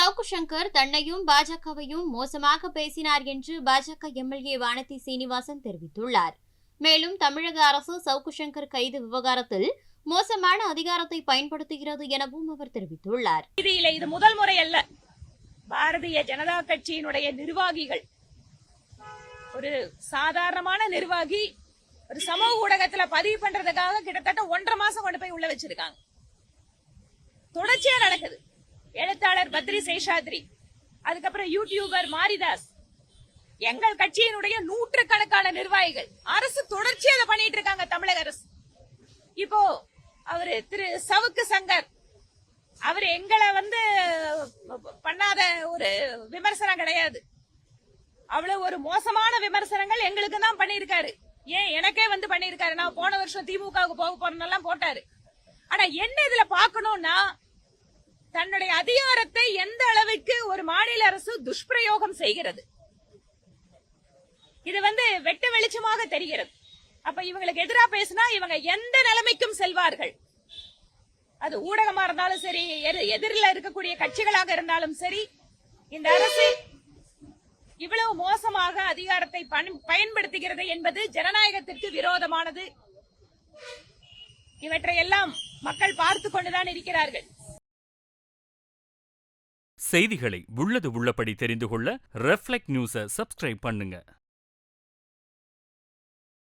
சவுக்கு சங்கர் தன்னையும் பாஜகவையும் மோசமாக பேசினார் என்று பாஜக எம்எல்ஏ வானதி சீனிவாசன் தெரிவித்துள்ளார். மேலும் தமிழக அரசு சவுக்கு சங்கர் கைது விவகாரத்தில் மோசமான அதிகாரத்தை பயன்படுத்துகிறது எனவும் அவர் தெரிவித்துள்ளார். இது முதல் முறை அல்ல. பாரதிய ஜனதா கட்சியினுடைய நிர்வாகிகள், ஒரு சாதாரணமான நிர்வாகி ஒரு சமூக ஊடகத்துல பதிவு பண்றதுக்காக கிட்டத்தட்ட 1.5 மாசம் கொண்டு போய் உள்ள வச்சிருக்காங்க. தொடர்ச்சியா நடக்குது. எழுத்தாளர் பத்ரி சேஷாத்ரி, அதுக்கப்புறம் யூடியூபர் மாரிதாஸ், எங்கள் கட்சியினுடைய நூற்றுக்கணக்கான நிர்வாகிகள், அரசு தொடர்ச்சியா அதை பண்ணிட்டு இருக்காங்க. தமிழக அரசு இப்போ அவரு திரு சவுக்கு சங்கர், அவர் எங்களை பண்ணாத ஒரு விமர்சனம் கிடையாது. அவ்வளவு ஒரு மோசமான விமர்சனங்கள் எங்களுக்கு தான் பண்ணிருக்காரு. ஏன் எனக்கே பண்ணிருக்காரு. நான் போன வருஷம் திமுகவுக்கு போக போறேன்னெல்லாம் போட்டாரு. ஆனா என்ன இதுல பாக்கணும்னா, தன்னுடைய அதிகாரத்தை எந்த அளவுக்கு ஒரு மாநில அரசு துஷ்பிரயோகம் செய்கிறது, இது வெட்ட வெளிச்சமாக தெரிகிறது. அப்ப இவங்களுக்கு எதிராக பேசினா இவங்க எந்த நிலைமைக்கும் செல்வார்கள். அது ஊடகமா இருந்தாலும் சரி, எதிரில் இருக்கக்கூடிய கட்சிகளாக இருந்தாலும் சரி, இந்த அரசு இவ்வளவு மோசமாக அதிகாரத்தை பயன்படுத்துகிறது என்பது ஜனநாயகத்திற்கு விரோதமானது. இவற்றையெல்லாம் மக்கள் பார்த்து கொண்டுதான் இருக்கிறார்கள். செய்திகளை உள்ளது உள்ளபடி தெரிந்து கொள்ள ரெஃப்ளெக்ட் நியூஸை சப்ஸ்கிரைப் பண்ணுங்க.